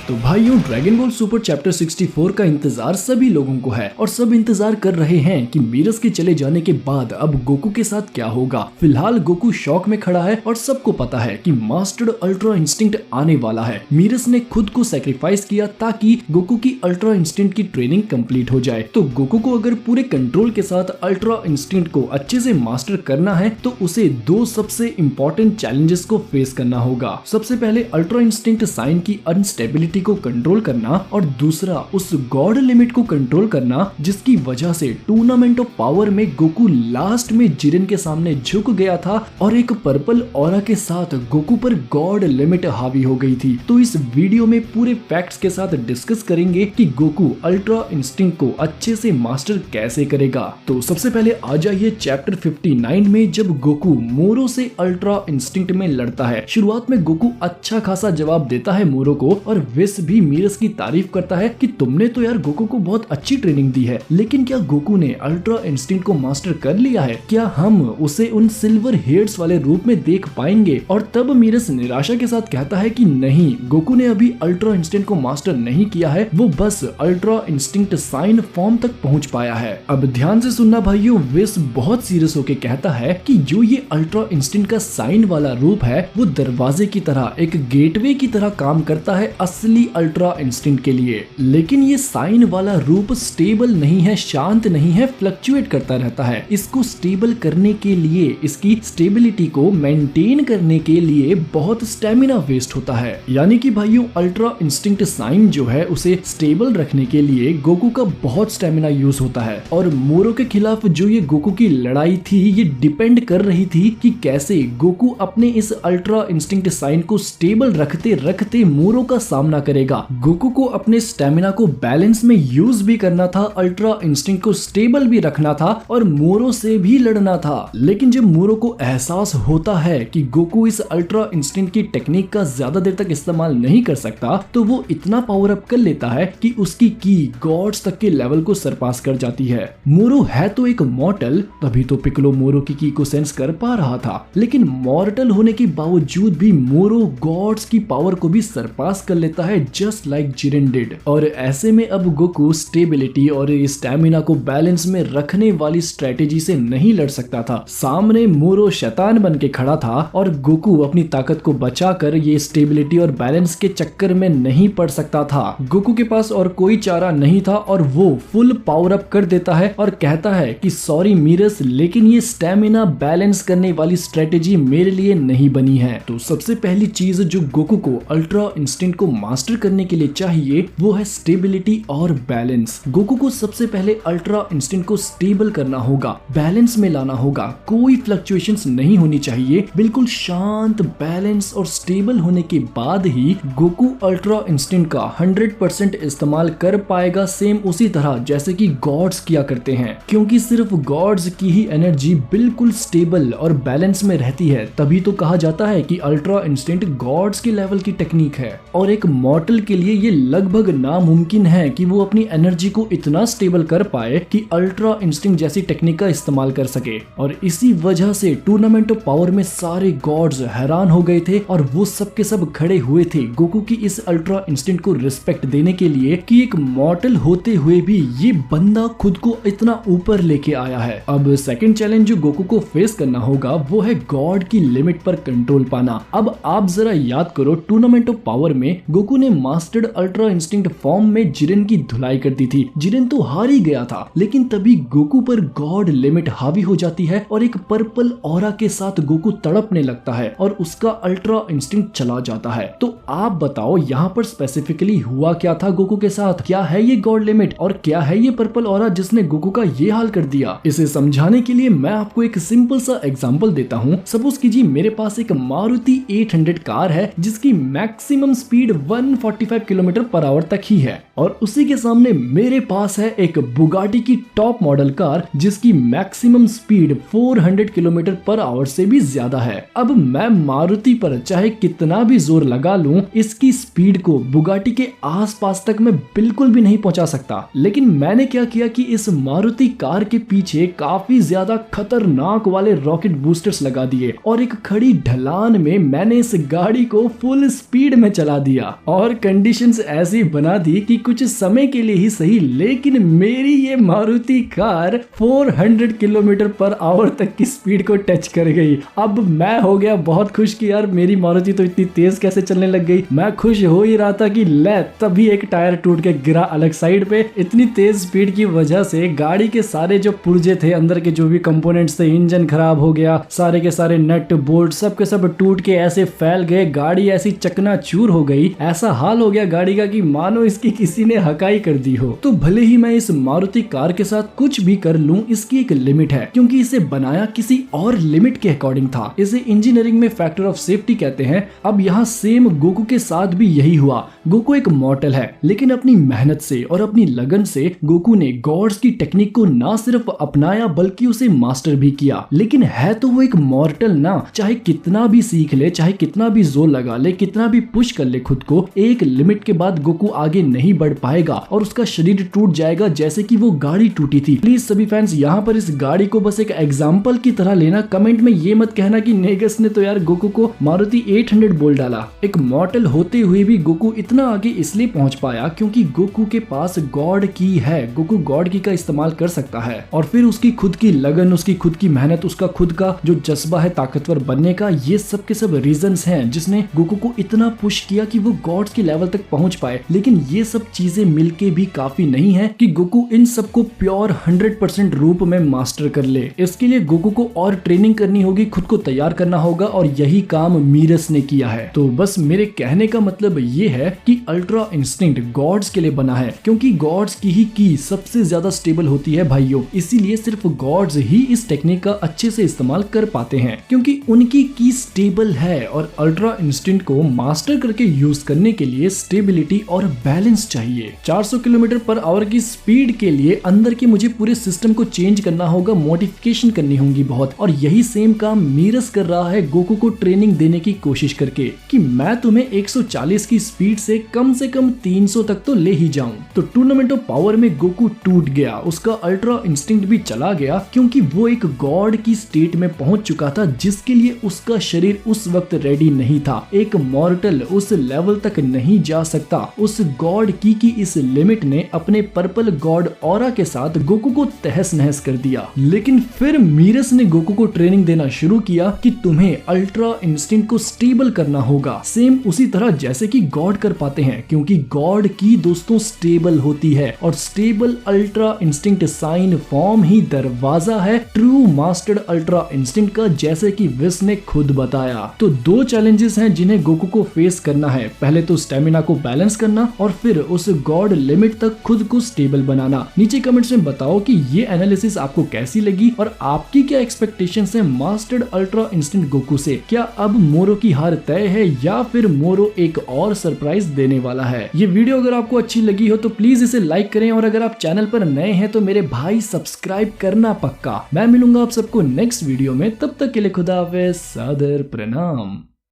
तो भाइयों, dragon ball super chapter 64 का इंतजार सभी लोगों को है और सब इंतजार कर रहे हैं कि मीरस के चले जाने के बाद अब गोकू के साथ क्या होगा। फिलहाल गोकू शॉक में खड़ा है और सबको पता है कि मास्टर्ड अल्ट्रा इंस्टिंक्ट आने वाला है। मीरस ने खुद को सैक्रिफाइस किया ताकि गोकू की अल्ट्रा इंस्टिंक्ट की ट्रेनिंग कंप्लीट हो जाए। तो गोकू को अगर पूरे कंट्रोल के साथ अल्ट्रा इंस्टिंक्ट को अच्छे से मास्टर करना है तो उसे दो सबसे इंपॉर्टेंट चैलेंजेस को फेस करना होगा। सबसे पहले अल्ट्रा इंस्टिंक्ट साइन की अनस्टेबिलिटी को कंट्रोल करना और दूसरा उस गॉड लिमिट को कंट्रोल करना जिसकी वजह से टूर्नामेंट ऑफ पावर में गोकू लास्ट में जिरेन के सामने झुक गया था और एक पर्पल ऑरा के साथ गोकू पर गॉड लिमिट हावी हो गई थी। तो इस वीडियो में पूरे फैक्ट्स के साथ डिस्कस करेंगे कि गोकू अल्ट्रा इंस्टिंक्ट को अच्छे से मास्टर कैसे करेगा। तो सबसे पहले आ जाइए चैप्टर 59 में, जब गोकू मोरो से अल्ट्रा इंस्टिंक्ट में लड़ता है। शुरुआत में गोकू अच्छा खासा जवाब देता है मोरो को और विस भी मीरस की तारीफ करता है कि तुमने तो यार गोकू को बहुत अच्छी ट्रेनिंग दी है, लेकिन क्या गोकू ने अल्ट्रा इंस्टिंक्ट को मास्टर कर लिया है? क्या हम उसे उन सिल्वर हेयर्स वाले रूप में देख पाएंगे? और तब मीरस निराशा के साथ कहता है कि नहीं, गोकू ने अभी अल्ट्रा इंस्टिंक्ट को मास्टर नहीं किया है, वो बस अल्ट्रा इंस्टिंक्ट साइन फॉर्म तक पहुंच पाया है। अब ध्यान से सुनना भाइयों, विस बहुत सीरियस होके कहता है कि जो ये अल्ट्रा इंस्टिंक्ट का साइन वाला रूप है वो दरवाजे की तरह, एक गेटवे की तरह काम करता है असली अल्ट्रा इंस्टिंक्ट के लिए। लेकिन ये साइन वाला रूप स्टेबल नहीं है, शांत नहीं है, फ्लक्चुएट करता रहता है। इसको स्टेबल करने के लिए, इसकी स्टेबिलिटी को मेंटेन करने के लिए बहुत स्टेमिना वेस्ट होता है। यानी कि भाइयों, अल्ट्रा इंस्टिंक्ट साइन जो है उसे स्टेबल रखने के लिए गोकू का बहुत स्टेमिना यूज होता है। और मोरो के खिलाफ जो ये गोकू की लड़ाई थी ये डिपेंड कर रही थी कि कैसे गोकू अपने इस अल्ट्रा इंस्टिंक्ट साइन को स्टेबल रखते रखते मोरो का सामना करेगा। गोकू को अपने स्टेमिना को बैलेंस में यूज भी करना था, अल्ट्रा इंस्टिंक्ट को स्टेबल भी रखना था और मोरो से भी लड़ना था। लेकिन जब मोरो को एहसास होता है कि गोकू इस अल्ट्रा इंस्टिंक्ट की टेक्निक का ज्यादा देर तक इस्तेमाल नहीं कर सकता, तो वो इतना पावर अप कर लेता है कि उसकी की गॉड्स तक के लेवल को सरपास कर जाती है। मोरो है तो एक मॉर्टल, तभी तो पिक्कोलो मोरो की को सेंस कर पा रहा था, लेकिन मॉर्टल होने के बावजूद भी मोरो गॉड्स की पावर को भी सरपास कर लेता है, जस्ट लाइक जिरेन डिड। और ऐसे में अब गोकू स्टेबिलिटी और स्टैमिना को बैलेंस में रखने वाली स्ट्रेटेजी से नहीं लड़ सकता था। सामने मोरो शैतान बन के खड़ा था और गोकू अपनी ताकत को बचाकर ये स्टेबिलिटी और बैलेंस के चक्कर में नहीं पड़ सकता था। गोकू के पास और कोई चारा नहीं था और वो फुल पावर अप कर देता है और कहता है कि सॉरी मीरस, लेकिन ये स्टैमिना बैलेंस करने वाली स्ट्रेटेजी मेरे लिए नहीं बनी है। तो सबसे पहली चीज जो गोकू को अल्ट्रा इंस्टिंक्ट को मास्टर करने के लिए चाहिए वो है स्टेबिलिटी और बैलेंस। गोकू को सबसे पहले अल्ट्रा इंस्टिंक्ट को स्टेबल करना होगा, बैलेंस में लाना होगा, कोई फ्लक्चुएशंस नहीं होनी चाहिए, बिल्कुल शांत, बैलेंस और स्टेबल होने के बाद ही गोकू अल्ट्रा इंस्टिंक्ट का 100% इस्तेमाल कर पाएगा, सेम उसी तरह जैसे कि गॉड्स किया करते हैं। क्योंकि सिर्फ गॉड्स की ही एनर्जी बिल्कुल स्टेबल और बैलेंस में रहती है, तभी तो कहा जाता है कि अल्ट्रा इंस्टिंक्ट गॉड्स के लेवल की टेक्निक है। और एक मॉर्टल के लिए ये लगभग नामुमकिन है कि वो अपनी एनर्जी को इतना स्टेबल कर पाए कि अल्ट्रा इंस्टिंक्ट जैसी टेक्निक का इस्तेमाल कर सके। और इसी वजह से टूर्नामेंट ऑफ पावर में सारे गॉड्स हैरान हो गए थे और वो सब के सब खड़े हुए थे गोकू की इस अल्ट्रा इंस्टिंक्ट को रिस्पेक्ट देने के लिए कि एक मॉर्टल होते हुए भी ये बंदा खुद को इतना ऊपर लेके आया है। अब सेकंड चैलेंज जो गोकू को फेस करना होगा वो है गॉड की लिमिट पर कंट्रोल पाना। अब आप जरा याद करो, टूर्नामेंट ऑफ पावर में गोकू ने मास्टर्ड अल्ट्रा इंस्टिंक्ट फॉर्म में जिरेन की धुलाई कर दी थी। जिरेन तो हार ही गया था, लेकिन तभी गोकू पर गॉड लिमिट हावी हो जाती है और एक पर्पल ऑरा के साथ गोकू तड़पने लगता है और उसका अल्ट्रा इंस्टिंक्ट चला जाता है। तो आप बताओ यहाँ पर स्पेसिफिकली हुआ क्या था गोकू के साथ? क्या है ये गॉड लिमिट और क्या है ये पर्पल ऑरा जिसने गोकू का ये हाल कर दिया? इसे समझाने के लिए मैं आपको एक सिंपल सा एग्जांपल देता हूँ। सपोज कीजिए मेरे पास एक मारुति 800 कार है जिसकी maximum speed 145 kilometre per hour तक ही है, और उसी के सामने मेरे पास है एक बुगाटी की टॉप मॉडल कार जिसकी maximum speed 400 kilometre per hour से भी ज्यादा है। अब मैं मारुति पर चाहे कितना भी जोर लगा लूं, इसकी स्पीड को बुगाटी के आसपास तक मैं बिल्कुल भी नहीं पहुंचा सकता। लेकिन मैंने क्या किया कि इस मारुति कार के पीछे काफी ज्यादा खतरनाक वाले रॉकेट बूस्टर्स लगा दिए और एक खड़ी ढलान में मैंने इस गाड़ी को फुल स्पीड में चला दिया और कंडीशंस ऐसी बना दी कि कुछ समय के लिए ही सही, लेकिन मेरी ये Maruti car 400 kilometre per hour तक की स्पीड को टच कर गई। अब मैं हो गया बहुत खुश कि यार मेरी मारुति तो इतनी तेज कैसे चलने लग गई। मैं खुश हो ही रहा था कि ले, तभी एक टायर टूट के गिरा अलग साइड पे। इतनी तेज स्पीड की वजह से गाड़ी के सारे जो पुर्जे थे, अंदर के जो भी कंपोनेंट्स थे, इंजन खराब हो गया, सारे के सारे नट बोल्ट सब के सब टूट के ऐसे फैल गए। गाड़ी ऐसी चकनाचूर हो गई, ऐसा हाल हो गया गाड़ी का कि मानो इसकी किसी ने हकाई कर दी हो। तो भले ही मैं इस मारुति कार के साथ कुछ भी कर लूं, इसकी एक लिमिट है, क्योंकि इसे बनाया किसी और लिमिट के अकॉर्डिंग था। इसे इंजीनियरिंग में फैक्टर ऑफ सेफ्टी कहते हैं। अब यहाँ सेम गोकू के साथ भी यही हुआ। गोकू एक मॉर्टल है, लेकिन अपनी मेहनत से और अपनी लगन से गोकू ने गॉड्स की टेक्निक को ना सिर्फ अपनाया बल्कि उसे मास्टर भी किया। लेकिन है तो वो एक मॉर्टल ना, चाहे कितना भी सीख ले, चाहे कितना भी जोर लगा ले, कितना भी पुश कर ले खुद को, एक लिमिट के बाद गोकू आगे नहीं बढ़ पाएगा और उसका शरीर टूट जाएगा जैसे कि वो गाड़ी टूटी थी। प्लीज सभी फैंस यहाँ पर इस गाड़ी को बस एक एग्जाम्पल की तरह लेना। कमेंट में ये मत कहना कि नेगस ने तो यार गोकू को मारुति 800 बोल डाला। एक मॉर्टल होते हुए भी गोकू इतना आगे इसलिए पहुंच पाया क्योंकि गोकू के पास गॉड की है। गोकू गॉड की का इस्तेमाल कर सकता है और फिर उसकी खुद की लगन, उसकी खुद की मेहनत, उसका खुद का जो जज्बा है ताकतवर बनने का, ये सब के सब रीजंस हैं जिसने गोकू को इतना पुश किया कि वो गॉड्स के लेवल तक पहुंच पाए। लेकिन ये सब चीजें मिलके भी काफी नहीं है कि गोकू इन सबको प्योर 100% रूप में मास्टर कर ले। इसके लिए गोकू को और ट्रेनिंग करनी होगी, खुद को तैयार करना होगा और यही काम मीरस ने किया है। तो बस मेरे कहने का मतलब ये है कि अल्ट्रा इंस्टिंक्ट गॉड्स के लिए बना है, क्योंकि गॉड्स की ही की सबसे ज्यादा स्टेबल होती है भाइयों। इसीलिए सिर्फ गॉड्स ही इस टेक्निक का अच्छे से इस्तेमाल कर पाते हैं, क्योंकि उनकी की स्टेबल है। और अल्ट्रा इंस्टिंक्ट को मास्टर करके यूज करने के लिए स्टेबिलिटी और बैलेंस चाहिए। 400 किलोमीटर पर आवर की स्पीड के लिए अंदर के मुझे पूरे सिस्टम को चेंज करना होगा, मॉडिफिकेशन करनी होगी बहुत। और यही सेम काम मीरस कर रहा है गोकू को ट्रेनिंग देने की कोशिश करके कि मैं तुम्हें 140 की स्पीड से कम 300 तक तो ले ही जाऊं। तो टूर्नामेंट ऑफ पावर में गोकू टूट गया, उसका अल्ट्रा इंस्टिंक्ट भी चला गया, क्योंकि वो एक गॉड की स्टेट में पहुंच चुका था जिसके लिए उसका शरीर उस वक्त रेडी नहीं था। एक मॉर्टल उस लेवल तक नहीं जा सकता। उस गॉड की इस लिमिट ने अपने पर्पल गॉड ऑरा के साथ गोकू को तहस नहस कर दिया। लेकिन फिर मीरस ने गोकू को ट्रेनिंग देना शुरू किया कि तुम्हें अल्ट्रा इंस्टिंक्ट को स्टेबल करना होगा, सेम उसी तरह जैसे कि गॉड कर पाते हैं, क्योंकि गॉड की दोस्तों स्टेबल होती है और stable ultra instinct sign form ही दरवाजा है ट्रू मास्टर्ड अल्ट्रा इंस्टिंक्ट का, जैसे कि विस ने खुद बताया। तो दो चैलेंजेस हैं जिन्हें गोकू को फेस करना है। पहले तो स्टेमिना को बैलेंस करना और फिर उस गॉड लिमिट तक खुद को स्टेबल बनाना। नीचे कमेंट्स में बताओ कि ये एनालिसिस आपको कैसी लगी और आपकी क्या एक्सपेक्टेशंस है मास्टर्ड अल्ट्रा इंस्टिंक्ट गोकू से। क्या अब मोरो की हार तय है या फिर मोरो एक और सरप्राइज देने वाला है। ये वीडियो अगर आपको अच्छी लगी हो तो प्लीज इसे लाइक करें और अगर आप चैनल पर नए हैं तो मेरे भाई सब्सक्राइब करना पक्का। मैं मिलूंगा आप सबको नेक्स्ट वीडियो में, तब तक के लिए खुदा हाफिज़, सादर प्रणाम।